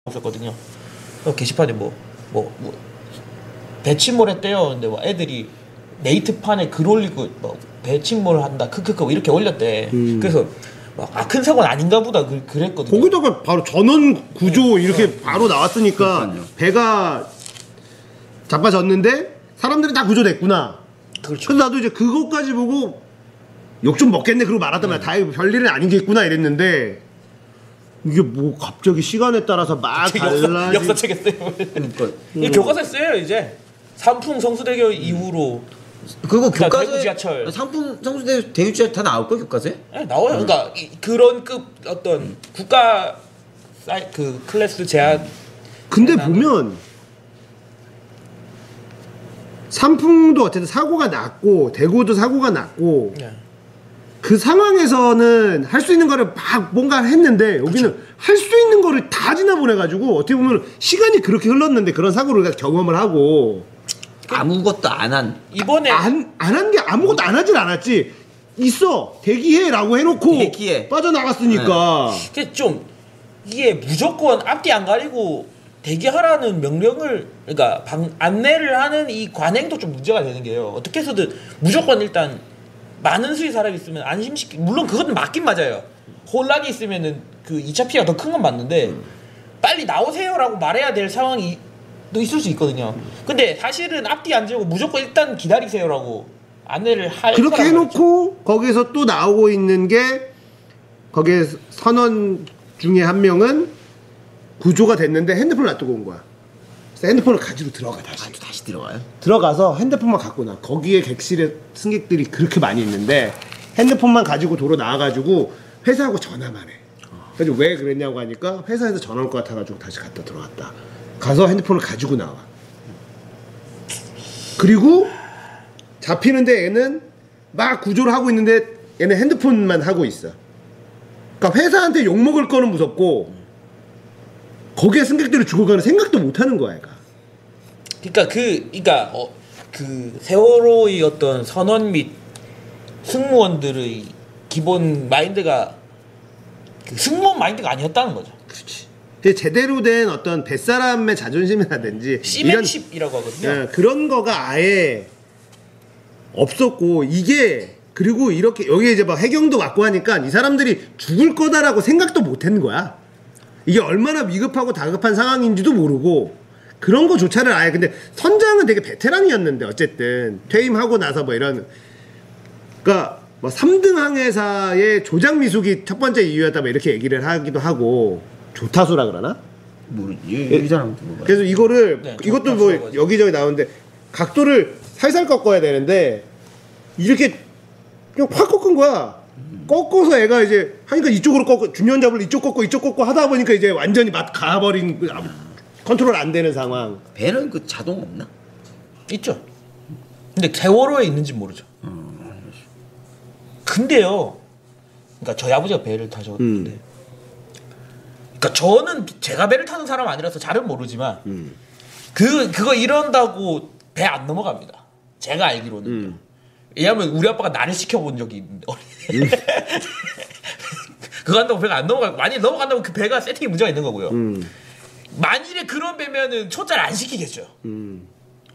없었거든요. 게시판에 뭐 배침몰 했대요. 근데 뭐 애들이 네이트판에 글 올리고 뭐 배침몰 한다 크크크 이렇게 올렸대. 그래서 큰 사고는 아닌가 보다 그랬거든요. 거기다가 바로 전원 구조 이렇게 바로 나왔으니까 그렇군요. 배가 자빠졌는데 사람들이 다 구조됐구나. 그렇죠. 그래서 나도 이제 그것까지 보고 욕 좀 먹겠네 그러고 말하던 말 다행히 별일은 아니겠구나 이랬는데 이게 뭐 갑자기 시간에 따라서 막 달라지. 역사책에 써요. 그러니까 이 교과서에 써요 이제. 삼풍 성수대교 이후로. 그거 대구 교과서에 지하철. 상품 성수대 대유지하철 다 나올 걸 교과서에? 네, 나와요. 그러니까 그런 급 어떤 국가 그 클래스 제한. 근데 보면 삼풍도 어쨌든 사고가 났고 대구도 사고가 났고 네. 그 상황에서는 할 수 있는 거를 막 뭔가 했는데 여기는 할 수 있는 거를 다 지나보내가지고 어떻게 보면 시간이 그렇게 흘렀는데 그런 사고를 우리가 경험을 하고 아무것도 안 한. 이번에 안 한 게 아무것도 안 하진 않았지. 있어 대기해라고 해놓고 대기해. 빠져나갔으니까. 그게 좀 이게 무조건 앞뒤 안 가리고 대기하라는 명령을 그러니까 안내를 하는 이 관행도 좀 문제가 되는 게요. 어떻게 해서든 무조건 일단 많은 수의 사람이 있으면 안심시키. 물론 그것도 맞긴 맞아요. 혼란이 있으면은 그 2차 피해가 더 큰 건 맞는데 빨리 나오세요라고 말해야 될 상황이 또 있을 수 있거든요. 근데 사실은 앞뒤 안 지우고 무조건 일단 기다리세요라고 안내를 할 그렇게 해놓고 거기서 또 나오고 있는 게 거기에 선원 중에 한 명은 구조가 됐는데 핸드폰을 놔두고 온 거야. 그래서 핸드폰을 가지고 들어가 다시 들어가요? 들어가서 핸드폰만 갖고 나. 거기에 객실에 승객들이 그렇게 많이 있는데 핸드폰만 가지고 도로 나와가지고 회사하고 전화만 해. 그래서 왜 그랬냐고 하니까 회사에서 전화 올 것 같아가지고 다시 갔다 들어갔다. 가서 핸드폰을 가지고 나와. 그리고 잡히는데 얘는 막 구조를 하고 있는데 얘는 핸드폰만 하고 있어. 그러니까 회사한테 욕먹을 거는 무섭고 거기에 승객들이 죽어가는 생각도 못하는 거야 얘가. 그러니까 그 세월호의 어떤 선원 및 승무원들의 기본 마인드가 그 승무원 마인드가 아니었다는 거죠. 그렇지. 제대로 된 어떤 뱃사람의 자존심이라든지 시맨십이라고 하거든요. 예, 그런 거가 아예 없었고 이게 그리고 이렇게 여기 이제 막 해경도 왔고 하니까 이 사람들이 죽을 거다라고 생각도 못한 거야. 이게 얼마나 위급하고 다급한 상황인지도 모르고 그런 거조차를 아예. 근데 선장은 되게 베테랑이었는데 어쨌든 퇴임하고 나서 뭐 이런 그러니까 뭐 3등 항해사의 조작 미숙이 첫 번째 이유였다 뭐 이렇게 얘기를 하기도 하고 조타수라 그러나? 모르지. 이 사람도 몰라요. 그래서 이거를 네, 이것도 뭐 조타수라고 하죠. 여기저기 나오는데 각도를 살살 꺾어야 되는데 이렇게 그냥 확 꺾은 거야. 꺾어서 애가 이제 하니까 이쪽으로 꺾고 중년 잡을 이쪽 꺾고 하다 보니까 이제 완전히 맛 가버린 컨트롤 안 되는 상황. 배는 그 자동 없나? 있죠. 근데 세월호에 있는지 모르죠. 근데요. 그러니까 저희 아버지가 배를 타셨는데. 그러니까 저는 제가 배를 타는 사람 아니라서 잘은 모르지만 그거 이런다고 배 안 넘어갑니다. 제가 알기로는. 왜냐면 우리 아빠가 나를 시켜본 적이 있는데 그거 한다고 배가 안 넘어가고 만약에 넘어간다면 그 배가 세팅에 문제가 있는 거고요. 만일에 그런 배면은 초짜를 안 시키겠죠.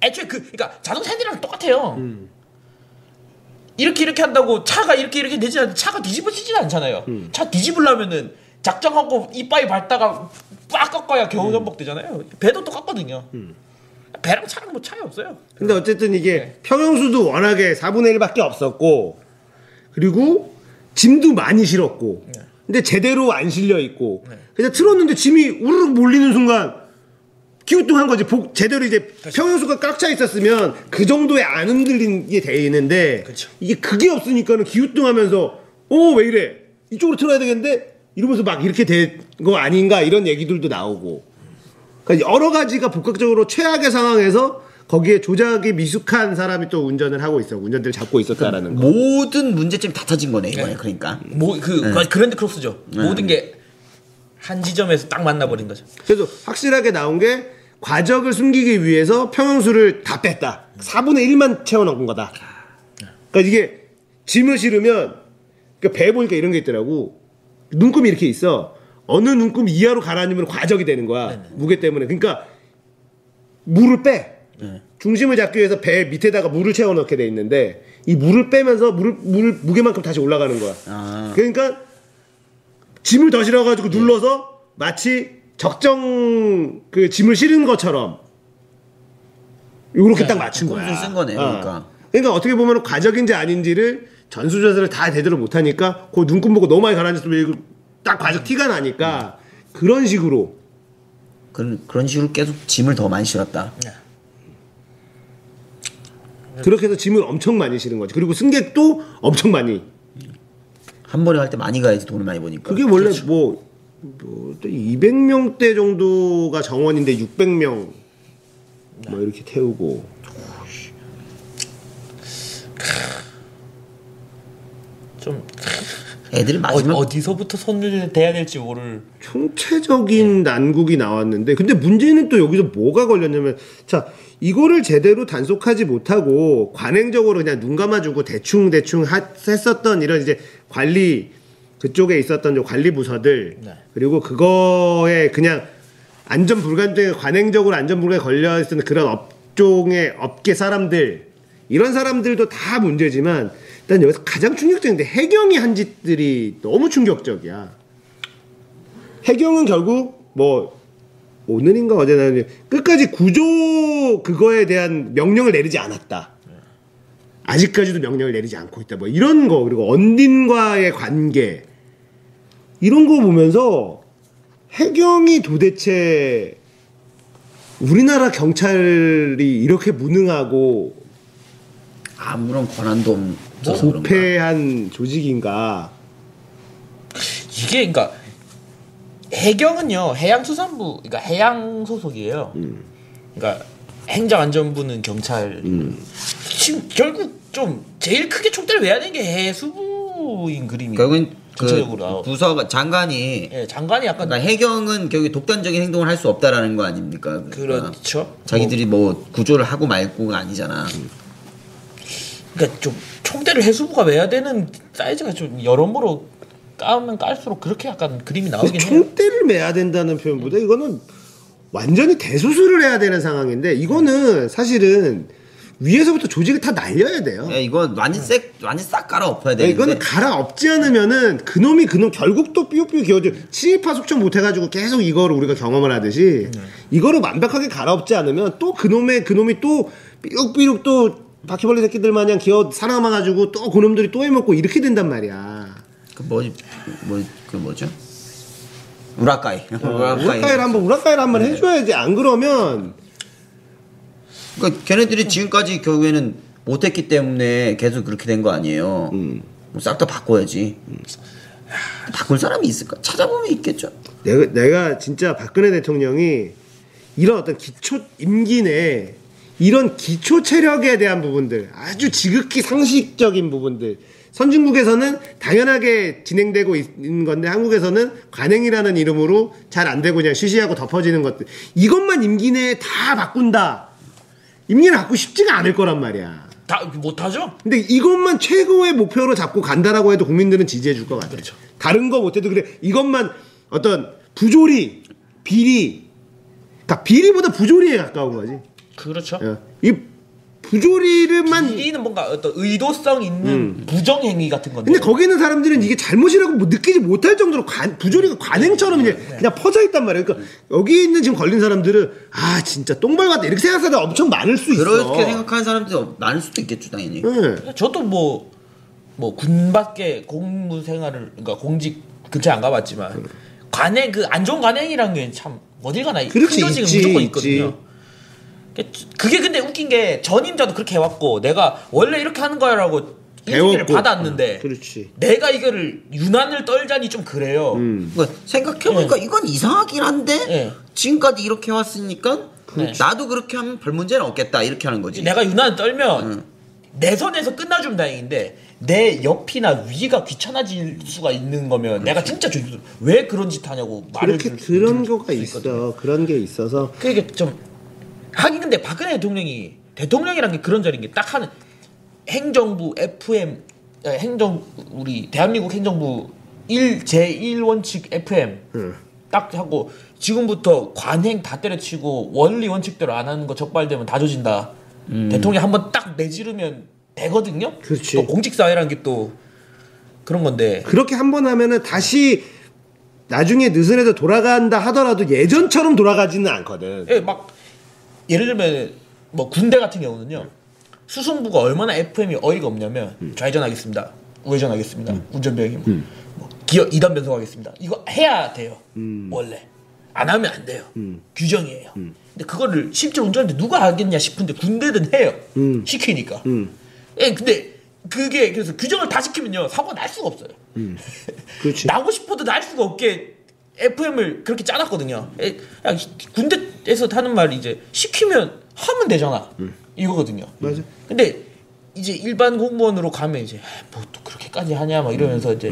애초에 그러니까 자동차 핸들이랑 똑같아요. 이렇게 한다고 차가 이렇게 되지 않는데 차가 뒤집어지진 않잖아요. 차 뒤집으려면은 작정하고 이빨이 밟다가 빡 꺾어야 겨우 전복되잖아요. 배도 똑같거든요. 배랑 차랑 뭐 차이 없어요. 근데 어쨌든 이게 평형수도 워낙에 4분의 1밖에 없었고 그리고 짐도 많이 실었고 근데 제대로 안 실려 있고 그냥 틀었는데 짐이 우르르 몰리는 순간 기우뚱한 거지. 제대로 이제 평형수가 꽉 차 있었으면 그 정도에 안 흔들리게 돼 있는데 그쵸. 이게 그게 없으니까는 기우뚱하면서 왜 이래 이쪽으로 틀어야 되겠는데 이러면서 막 이렇게 된 거 아닌가 이런 얘기들도 나오고 그러니까 여러 가지가 복합적으로 최악의 상황에서 거기에 조작이 미숙한 사람이 또 운전을 하고 있어. 운전대를 잡고 있었다라는 거. 모든 문제점이 다 터진 거네 이번에. 그러니까 그랜드 크로스죠. 모든 게 한 지점에서 딱 만나버린 거죠. 그래서 확실하게 나온 게 과적을 숨기기 위해서 평형수를 다 뺐다. 4분의 1만 채워넣은 거다. 그러니까 이게 짐을 실으면 그러니까 배 보니까 이런 게 있더라고. 눈금이 이렇게 있어. 어느 눈금 이하로 가라앉으면 과적이 되는 거야. 네네. 무게 때문에. 그러니까 물을 빼. 중심을 잡기 위해서 배 밑에다가 물을 채워 넣게 돼 있는데 이 물을 빼면서 물 무게만큼 다시 올라가는 거야. 그러니까 짐을 더 실어가지고 눌러서 마치 적정 그 짐을 실은 것처럼 요렇게 딱 맞춘 거야. 꼼수를 쓴 거네, 그러니까. 그러니까 어떻게 보면 과적인지 아닌지를 전수조사를 다 제대로 못하니까 그 눈금 보고 너무 많이 가라앉았으면 이거 딱 과적 티가 나니까 그런 식으로 그런 식으로 계속 짐을 더 많이 실었다. 그렇게 해서 짐을 엄청 많이 실은 거지. 그리고 승객도 엄청 많이. 한 번에 할 때 많이 가야지 돈을 많이 버니까. 그게 원래 뭐 200명대 정도가 정원인데 600명 뭐 이렇게 태우고. 좀 애들이 마지막 어디서부터 손을 대야 될지 모를. 총체적인 난국이 나왔는데 근데 문제는 또 여기서 뭐가 걸렸냐면 자 이거를 제대로 단속하지 못하고 관행적으로 그냥 눈 감아주고 대충 했었던 이런 이제 관리 그쪽에 있었던 관리 부서들 네. 그리고 그거에 그냥 안전 불감증에 관행적으로 안전 불감에 걸려 있는 그런 업종의 업계 사람들 이런 사람들도 다 문제지만 일단 여기서 가장 충격적인 게 해경이 한 짓들이 너무 충격적이야. 해경은 결국 뭐 오늘인가 어제나 끝까지 구조 그거에 대한 명령을 내리지 않았다. 아직까지도 명령을 내리지 않고 있다. 뭐 이런 거 그리고 언딘과의 관계 이런 거 보면서 해경이 도대체 우리나라 경찰이 이렇게 무능하고 아무런 권한도 없어서 그런가. 부패한 조직인가? 이게 그러니까 해경은요 해양수산부 그러니까 해양 소속이에요. 그러니까 행정안전부는 경찰. 지금 결국 좀 제일 크게 촉대를 외야 되는 게 해수부인 그림이. 결국엔 전체적으로 그 부서가 장관이 예, 장관이 약간 그러니까 해경은 결국 독단적인 행동을 할 수 없다라는 거 아닙니까? 그렇죠. 자기들이 뭐 구조를 하고 말고가 아니잖아. 그러니까 좀 총대를 해수부가 외야 되는 사이즈가 좀 여러모로 까면 깔수록 그렇게 약간 그림이 나오긴 해요. 총대를 매야 된다는 표현보다 이거는 완전히 대수술을 해야 되는 상황인데 이거는 사실은 위에서부터 조직을 다 날려야 돼요. 야, 이거 완전 싹 갈아 엎어야 되는데. 이거는 갈아 엎지 않으면은 그놈이 결국 또 삐죽삐죽 기어져 친일파 숙청 못해가지고 계속 이거를 우리가 경험을 하듯이 이거를 완벽하게 갈아 엎지 않으면 또 그놈이 또 삐죽삐죽 또 바퀴벌레 새끼들 마냥 기어 살아남아가지고 또 그놈들이 또 해먹고 이렇게 된단 말이야. 그 뭐죠? 우라카이. 우라카이를 한번 해줘야지. 안 그러면 그러니까 걔네들이 지금까지 결국에는 못했기 때문에 계속 그렇게 된 거 아니에요. 싹 다 바꿔야지. 바꿀 사람이 있을까? 찾아보면 있겠죠. 내가 진짜 박근혜 대통령이 이런 어떤 임기 내에 이런 기초 체력에 대한 부분들 아주 지극히 상식적인 부분들 선진국에서는 당연하게 진행되고 있는 건데 한국에서는 관행이라는 이름으로 잘 안 되고 그냥 쉬쉬하고 덮어지는 것들 이것만 임기 내에 다 바꾼다. 임기를 바꾸고 싶지가 않을 거란 말이야. 다 못하죠? 근데 이것만 최고의 목표로 잡고 간다라고 해도 국민들은 지지해 줄 것 같아. 그렇죠. 다른 거 못해도 그래. 이것만 어떤 부조리, 비리, 그러니까 비리보다 부조리에 가까운 거지. 그렇죠. 이 부조리를만. 비리는 뭔가 어떤 의도성 있는 부정행위 같은 건데. 근데 거기 있는 사람들은 이게 잘못이라고 뭐 느끼지 못할 정도로 부조리가 관행처럼 이제 그냥 퍼져 있단 말이야. 그러니까 여기 있는 지금 걸린 사람들은 아 진짜 똥발 같다 이렇게 생각하는 사람들 엄청 많을 수 있어. 그렇게 생각하는 사람들이 많을 수도 있겠죠 당연히. 네. 저도 뭐 군밖에 공무 생활을 그러니까 공직 근처에 안 가봤지만 관행 그 안 좋은 관행이란 게 참 어딜 가나 큰 조직은 무조건 있거든요. 그게 근데 웃긴 게 전임자도 그렇게 해왔고 내가 원래 이렇게 하는 거야라고 인식을 받았는데 그렇지. 내가 이거를 유난을 떨자니 좀 그래요. 그러니까 생각해보니까 이건 이상하긴 한데 지금까지 이렇게 해왔으니까 나도 그렇게 하면 별 문제는 없겠다 이렇게 하는 거지. 내가 유난을 떨면 내 선에서 끝나주면 다행인데 내 옆이나 위가 귀찮아질 수가 있는 거면 내가 진짜 왜 그런 짓 하냐고 말을 그렇게 그런 거가 있어. 그런 게 있어서 그게 좀 하긴 근데 박근혜 대통령이란 게 그런 자리인 게 딱 하는 행정부 FM 우리 대한민국 행정부 제1원칙 FM 딱 하고 지금부터 관행 다 때려치고 원리 원칙대로 안 하는 거 적발되면 다 조진다. 대통령이 한번 딱 내지르면 되거든요. 그렇지. 또 공직사회라는 게 또 그런 건데 그렇게 한 번 하면은 다시 나중에 느슨해서 돌아간다 하더라도 예전처럼 돌아가지는 않거든. 예, 막 예를 들면 뭐 군대 같은 경우는요. 수송부가 얼마나 FM이 어이가 없냐면 좌회전하겠습니다. 우회전하겠습니다. 운전병이 뭐 기어 2단 변속하겠습니다. 이거 해야 돼요. 원래 안 하면 안 돼요. 규정이에요. 근데 그거를 실제 운전하는데 누가 하겠냐 싶은데 군대든 해요. 시키니까. 예, 근데 그게 그래서 규정을 다 지키면요 사고가 날 수가 없어요. 그렇지. 나고 싶어도 날 수가 없게 FM을 그렇게 짜놨거든요. 예, 야, 군대에서 하는 말이 이제 시키면 하면 되잖아. 이거거든요. 맞아. 근데 이제 일반 공무원으로 가면 이제 뭐 또 그렇게까지 하냐 막 이러면서 이제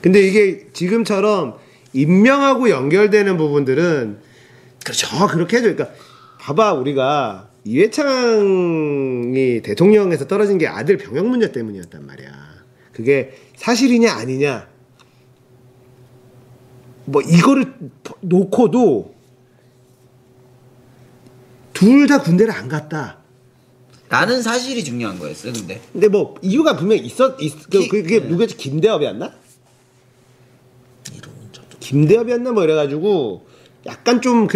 근데 이게 지금처럼 임명하고 연결되는 부분들은 그렇죠. 그렇게 해줘. 그러니까 봐봐 우리가 이회창이 대통령에서 떨어진 게 아들 병역 문제 때문이었단 말이야. 그게 사실이냐 아니냐 뭐 이거를 놓고도 둘 다 군대를 안 갔다. 라는 사실이 중요한 거였어요. 근데 뭐 이유가 분명히 그게 누구였지? 김대엽이었나? 이름은 저도 김대엽이었나 뭐 이래가지고 약간 좀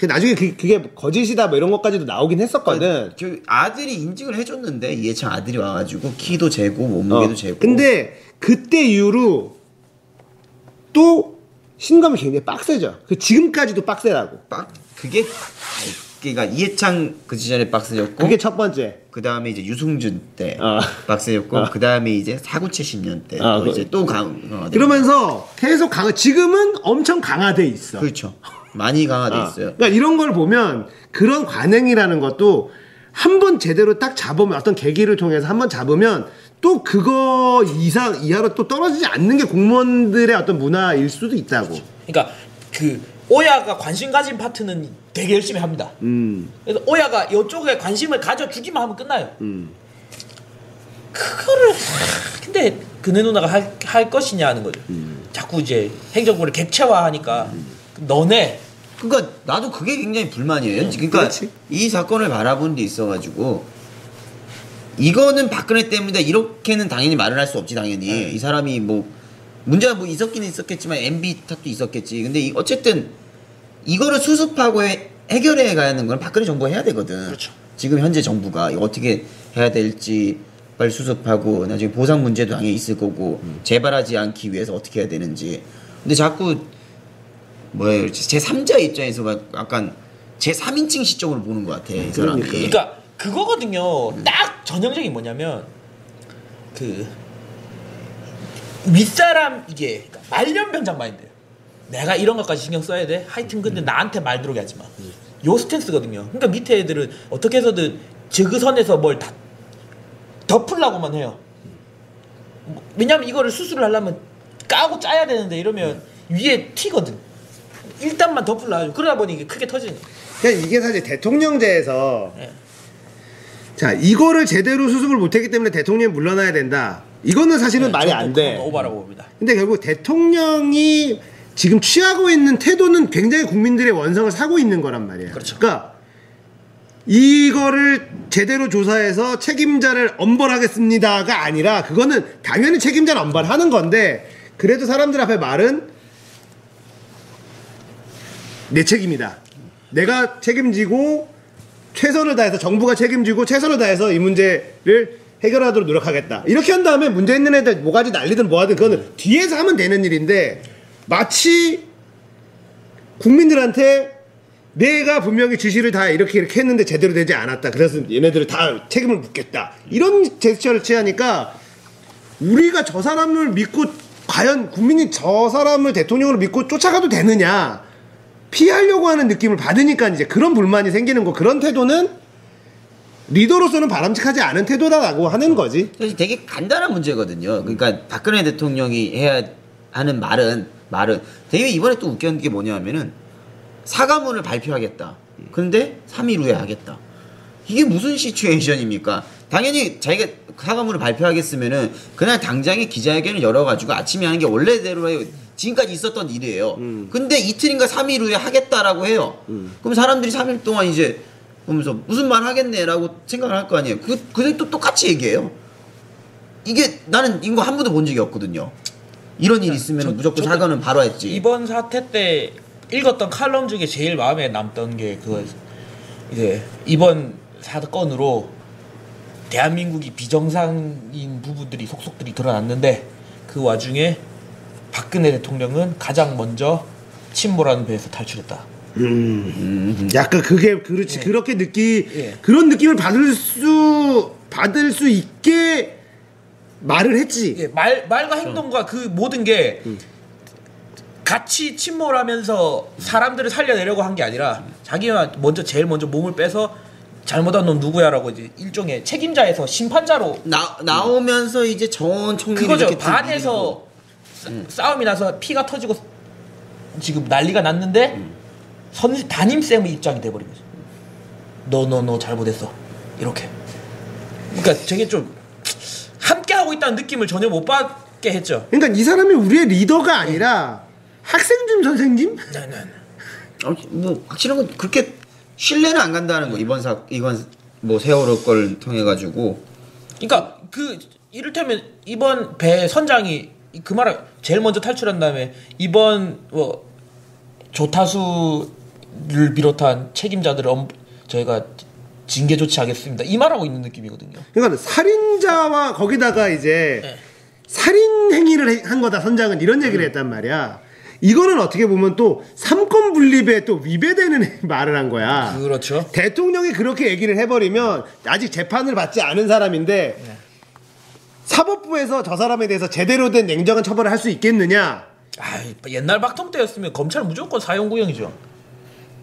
나중에 그게 거짓이다 뭐 이런 것까지도 나오긴 했었거든. 그 아들이 인증을 해줬는데 이해창 아들이 와가지고 키도 재고 몸무게도 재고. 근데 그때 이후로 또 신검이 굉장히 빡세죠. 그 지금까지도 빡세라고. 그러니까 이해창 그 시절에 빡세졌고. 그게 첫 번째. 그 다음에 이제 유승준 때 어. 빡세졌고. 그 다음에 이제 4970년 때 이제 또 그러면서 계속 지금은 엄청 강화돼 있어. 그렇죠. 많이 강화돼 있어요. 그러니까 이런 걸 보면 그런 관행이라는 것도 한 번 제대로 딱 잡으면 어떤 계기를 통해서 한 번 잡으면 또 그거 이하로 또 떨어지지 않는 게 공무원들의 어떤 문화일 수도 있다고. 그러니까 그 오야가 관심 가진 파트는 되게 열심히 합니다. 그래서 오야가 이쪽에 관심을 가져주기만 하면 끝나요. 그거를 근데 그네 누나가 할 것이냐 하는 거죠. 자꾸 이제 행정부를 객체화하니까 너네 그러니까 나도 그게 굉장히 불만이에요. 그러니까 그렇지. 이 사건을 바라보는 데 있어가지고 이거는 박근혜 때문이다 이렇게는 당연히 말을 할 수 없지. 당연히 이 사람이 뭐 문제가 뭐 있었기는 있었겠지만 MB 탓도 있었겠지. 근데 어쨌든 이거를 수습하고 해결해 가는 건 박근혜 정부가 해야 되거든. 그렇죠. 지금 현재 정부가 이거 어떻게 해야 될지 빨리 수습하고 나중에 보상 문제도 당연히 있을 거고 재발하지 않기 위해서 어떻게 해야 되는지. 근데 자꾸 뭐예요? 제3자 입장에서 약간 제3인칭 시점으로 보는 것 같아. 이 사람이. 그러니까 그거거든요. 딱 전형적인 뭐냐면 그 윗사람 이게 그러니까 말년병장 마인드. 내가 이런 것까지 신경 써야 돼. 하여튼 근데 나한테 말 들어오게 하지 마. 요 스탠스거든요. 그러니까 밑에 애들은 어떻게 해서든 저그선에서 뭘 다 덮으려고만 해요. 왜냐면 이거를 수술을 하려면 까고 짜야 되는데 이러면 위에 튀거든. 일단만 덮으려 하죠. 그러다 보니 이게 크게 터지는 거예요. 그냥 이게 사실 대통령제에서 네. 자 이거를 제대로 수습을 못했기 때문에 대통령이 물러나야 된다. 이거는 사실은 말이 안 돼. 오바라고 봅니다. 근데 결국 대통령이 지금 취하고 있는 태도는 굉장히 국민들의 원성을 사고 있는 거란 말이에요. 그렇죠. 그러니까 이거를 제대로 조사해서 책임자를 엄벌하겠습니다가 아니라 그거는 당연히 책임자를 엄벌하는 건데 그래도 사람들 앞에 말은 내 책임이다. 내가 책임지고 최선을 다해서 정부가 책임지고 최선을 다해서 이 문제를 해결하도록 노력하겠다. 이렇게 한 다음에 문제 있는 애들 뭐가지 난리든 뭐하든 그거는 뒤에서 하면 되는 일인데 마치 국민들한테 내가 분명히 지시를 다 이렇게 했는데 제대로 되지 않았다. 그래서 얘네들을 다 책임을 묻겠다. 이런 제스처를 취하니까 우리가 저 사람을 믿고 과연 국민이 저 사람을 대통령으로 믿고 쫓아가도 되느냐 피하려고 하는 느낌을 받으니까 이제 그런 불만이 생기는 거. 그런 태도는 리더로서는 바람직하지 않은 태도다라고 하는 거지. 사실 되게 간단한 문제거든요. 그러니까 박근혜 대통령이 해야 하는 말은 되게 이번에 또 웃겼는 게 뭐냐면은 사과문을 발표하겠다. 근데 3일 후에 하겠다. 이게 무슨 시츄에이션입니까? 당연히 자기가 사과문을 발표하겠으면은 그날 당장에 기자회견을 열어가지고 아침에 하는 게 원래대로의 지금까지 있었던 일이에요. 근데 이틀인가 3일 후에 하겠다라고 해요. 그럼 사람들이 3일 동안 이제 보면서 무슨 말 하겠네라고 생각을 할 거 아니에요. 근데 또 똑같이 얘기해요. 이게 나는 이거 한 번도 본 적이 없거든요. 이런 일 있으면 무조건 사과는 바로 했지. 이번 사태 때 읽었던 칼럼 중에 제일 마음에 남던 게 그거였어요. 이제 이번 사건으로 대한민국이 비정상인 부분들이 속속들이 드러났는데 그 와중에 박근혜 대통령은 가장 먼저 침몰하는 배에서 탈출했다. 약간 그게 그렇지. 예. 그렇게 예. 그런 느낌을 받을 수 있게 말을 했지. 예, 말과 행동과 그 모든 게 같이 침몰하면서 사람들을 살려내려고 한 게 아니라 자기가 제일 먼저 몸을 빼서 잘못한 놈 누구야라고 이제 일종의 책임자에서 심판자로 나오면서 이제 전 총리를 그거죠. 이렇게 반에서 싸움이 나서 피가 터지고 지금 난리가 났는데 담임쌤의 입장이 돼버린 거죠. 너 잘못했어. 이렇게. 그러니까 저게 좀 함께 하고 있다는 느낌을 전혀 못 받게 했죠. 그러니까 이 사람이 우리의 리더가 아니라 학생님 선생님? 뭐 확실한 건 그렇게 신뢰는 안 간다는 거. 이번 뭐 세월호 걸 통해 가지고. 그러니까 그 이를테면 이번 배 선장이 그 말을 제일 먼저 탈출한 다음에 이번 뭐 조타수를 비롯한 책임자들을 저희가 징계 조치하겠습니다. 이 말하고 있는 느낌이거든요. 그러니까 살인자와 거기다가 이제 네. 살인 행위를 한 거다 선장은 이런 얘기를 했단 말이야. 이거는 어떻게 보면 또 삼권 분립에 또 위배되는 말을 한 거야. 그렇죠. 대통령이 그렇게 얘기를 해버리면 아직 재판을 받지 않은 사람인데 네. 사법부에서 저 사람에 대해서 제대로 된 냉정한 처벌을 할 수 있겠느냐? 옛날 박통 때였으면 검찰 무조건 사형구형이죠.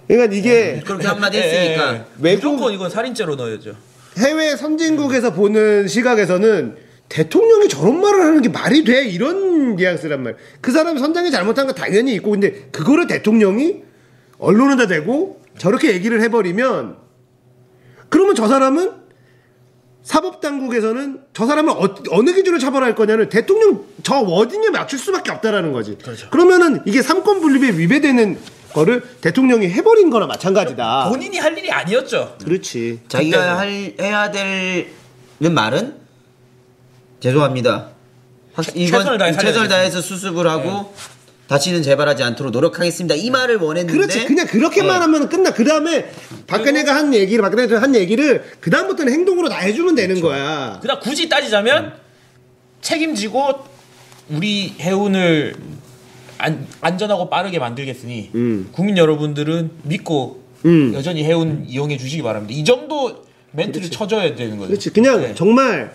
그러니까 이게 그렇게 한마디 했으니까. 무조건 이건 살인죄로 넣어야죠. 해외 선진국에서 보는 시각에서는 대통령이 저런 말을 하는 게 말이 돼? 이런 뉘앙스란 말. 그 사람이 선장이 잘못한 거 당연히 있고 근데 그거를 대통령이 언론에다 대고 저렇게 얘기를 해버리면 그러면 저 사람은 사법당국에서는 저 사람을 어느 기준으로 처벌할 거냐는 대통령 저 워딩에 맞출 수밖에 없다라는 거지. 그렇죠. 그러면은 이게 삼권 분립에 위배되는 거를 대통령이 해버린 거나 마찬가지다. 본인이 할 일이 아니었죠. 그렇지. 자기가 해야 되는 말은 죄송합니다. 이건 최선을 다해서 수습을 하고 다시는 재발하지 않도록 노력하겠습니다. 이 말을 원했는데 그렇지. 그냥 그렇게만 하면 끝나. 그 다음에 박근혜가 한 얘기를 그 다음부터는 행동으로 다 해주면 되는 거야. 그다음 굳이 따지자면 책임지고 우리 해운을 안전하고 빠르게 만들겠으니 국민 여러분들은 믿고 여전히 해운 이용해 주시기 바랍니다. 이 정도 멘트를 쳐줘야 되는 거죠. 그렇지. 그냥 네. 정말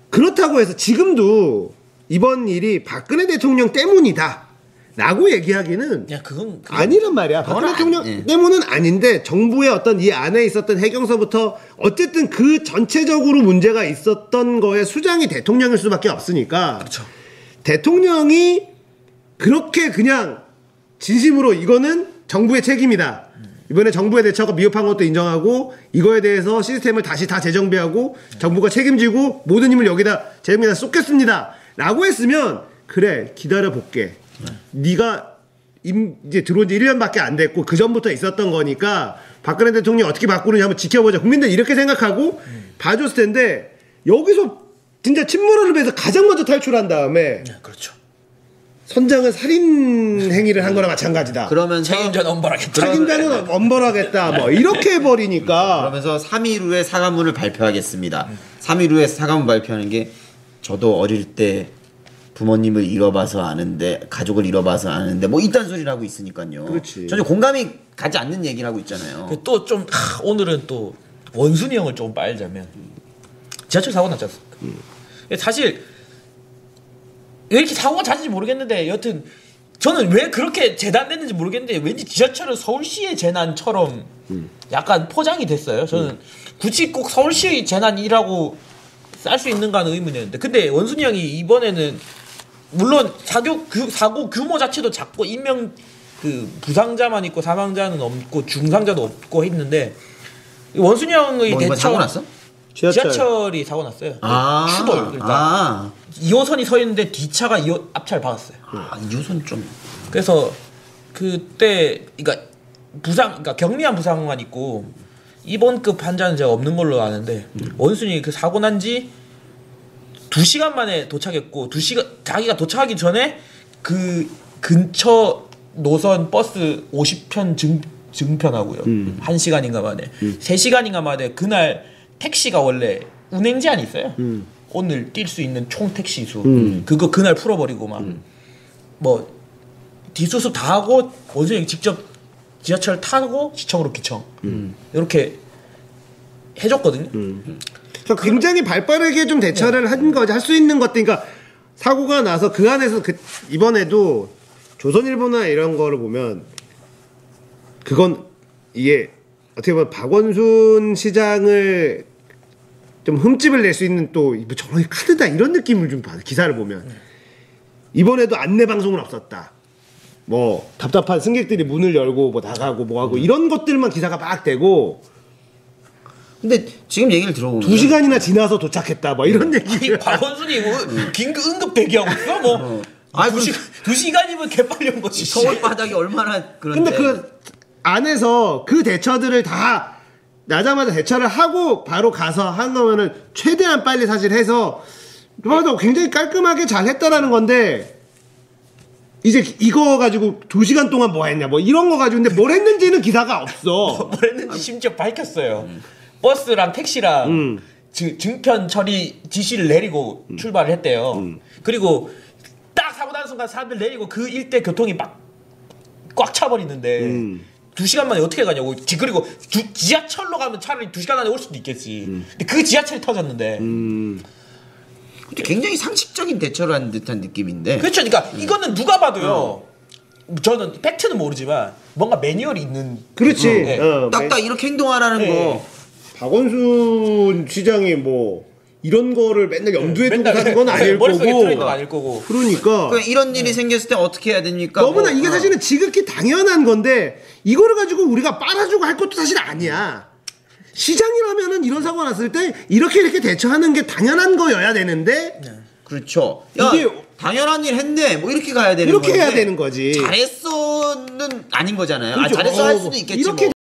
그렇다고 해서 지금도 이번 일이 박근혜 대통령 때문이다 라고 얘기하기는 그건 아니란 말이야. 박근혜 대통령 때문은 아닌데 정부의 어떤 이 안에 있었던 해경서부터 어쨌든 그 전체적으로 문제가 있었던 거에 수장이 대통령일 수밖에 없으니까 그렇죠. 대통령이 그렇게 그냥 진심으로 이거는 정부의 책임이다. 이번에 정부의 대처가 미흡한 것도 인정하고 이거에 대해서 시스템을 다시 다 재정비하고 정부가 책임지고 모든 힘을 여기다 재정비에다 쏟겠습니다. 라고 했으면 그래 기다려 볼게. 네가 이제 들어온 지 1년밖에 안 됐고 그 전부터 있었던 거니까 박근혜 대통령이 어떻게 바꾸느냐 한번 지켜보자. 국민들 이렇게 생각하고 봐줬을 텐데 여기서 진짜 침몰을 해서 가장 먼저 탈출한 다음에 그렇죠. 선장은 살인 행위를 한 거나 마찬가지다. 그러면서 책임자는 엄벌하겠다. 책임자는 엄벌하겠다. 뭐 이렇게 해버리니까. 그러면서 3일 후에 사과문을 발표하겠습니다. 3일 후에 사과문 발표하는 게 저도 어릴 때 부모님을 잃어봐서 아는데 가족을 잃어봐서 아는데 뭐 이딴 소리를 하고 있으니까요. 그렇지. 전혀 공감이 가지 않는 얘기를 하고 있잖아요. 또 좀 오늘은 또 원순이 형을 좀 빨자면 지하철 사고 났지 않습니까? 사실 왜 이렇게 사고가 잦은지 모르겠는데 여튼 저는 왜 그렇게 재단됐는지 모르겠는데 왠지 지하철은 서울시의 재난처럼 약간 포장이 됐어요. 저는 굳이 꼭 서울시의 재난이라고 쌀 수 있는가 하는 의문이었는데 근데 원순이 형이 이번에는 물론 사고 규모 자체도 작고 인명 부상자만 있고 사망자는 없고 중상자도 없고 했는데 원순이 형의 뭐 이번 대처 사고 났어? 지하철이 사고 났어요. 추돌. 그러니까 2호선이 서 있는데 뒤차가 2호 앞차를 박았어요. 이호선 좀. 그래서 그때 그러니까 그러니까 경미한 부상만 있고 입원급 환자는 제가 없는 걸로 아는데 원순이 그 사고 난 지 2시간 만에 도착했고 2시간 자기가 도착하기 전에 그 근처 노선 버스 50편 증편하고요. 1시간인가 만에 3시간인가 만에 그날 택시가 원래 운행 제한이 있어요. 오늘 뛸 수 있는 총 택시 수 그거 그날 풀어버리고 막 뭐 뒷수습 다 하고 원순이 직접 지하철 타고 시청으로 기청 이렇게 해줬거든요. 그러니까 굉장히 발빠르게 좀 대처를 한 거지. 할 수 있는 것들. 그러니까 사고가 나서 그 안에서 이번에도 조선일보나 이런 거를 보면 그건 이게 어떻게 보면 박원순 시장을 좀 흠집을 낼 수 있는 또 저런 카드다 이런 느낌을 좀 받아. 기사를 보면 이번에도 안내 방송은 없었다. 뭐 답답한 승객들이 문을 열고 뭐 나가고 뭐 하고 이런 것들만 기사가 막 되고. 근데 지금 얘기를 들어보면 2시간이나 지나서 도착했다 뭐 이런 얘기. 박원순이 뭐 응급 대기하고 있어 뭐. 아니, 2시간이면 개빨리 온 거지. 서울 바닥이 얼마나 그런데. 근데 그 안에서 그 대처들을 다 나자마자 대처를 하고 바로 가서 한 거면은 최대한 빨리 사실 해서 맞아 굉장히 깔끔하게 잘 했다라는 건데 이제 이거 가지고 2시간 동안 뭐 했냐 뭐 이런 거 가지고 근데 뭘 했는지는 기사가 없어. 뭘 했는지 심지어 밝혔어요. 버스랑 택시랑 증편 처리 지시를 내리고 출발을 했대요. 그리고 딱 사고 나는 순간 사람들 내리고 그 일대 교통이 막 꽉 차버리는데 2시간 만에 어떻게 가냐고. 그리고 지하철로 가면 차라리 2시간 안에 올 수도 있겠지. 근데 그 지하철이 터졌는데. 근데 굉장히 상식적인 대처를 한 듯한 느낌인데. 그렇죠. 그러니까 이거는 누가 봐도요. 저는 팩트는 모르지만 뭔가 매뉴얼이 있는. 그렇지. 네. 딱딱 이렇게 행동하라는 거. 박원순 시장이 뭐 이런 거를 맨날 염두에 두고 맨날 하는 건 아닐 머릿속에 들어있는 건 거고. 아닐 거고. 그러니까 이런 일이 생겼을 때 어떻게 해야 됩니까? 너무나 뭐, 이게 사실은 지극히 당연한 건데 이거를 가지고 우리가 빨아주고 할 것도 사실 아니야. 시장이라면은 이런 사고가 났을 때 이렇게 대처하는 게 당연한 거여야 되는데 그렇죠. 야, 이게 당연한 일 했네. 뭐 이렇게 가야 되는 이렇게 건데 해야 되는 거지. 잘했어는 아닌 거잖아요. 그렇죠. 잘했어 할 수도 있겠지. 이렇게 뭐.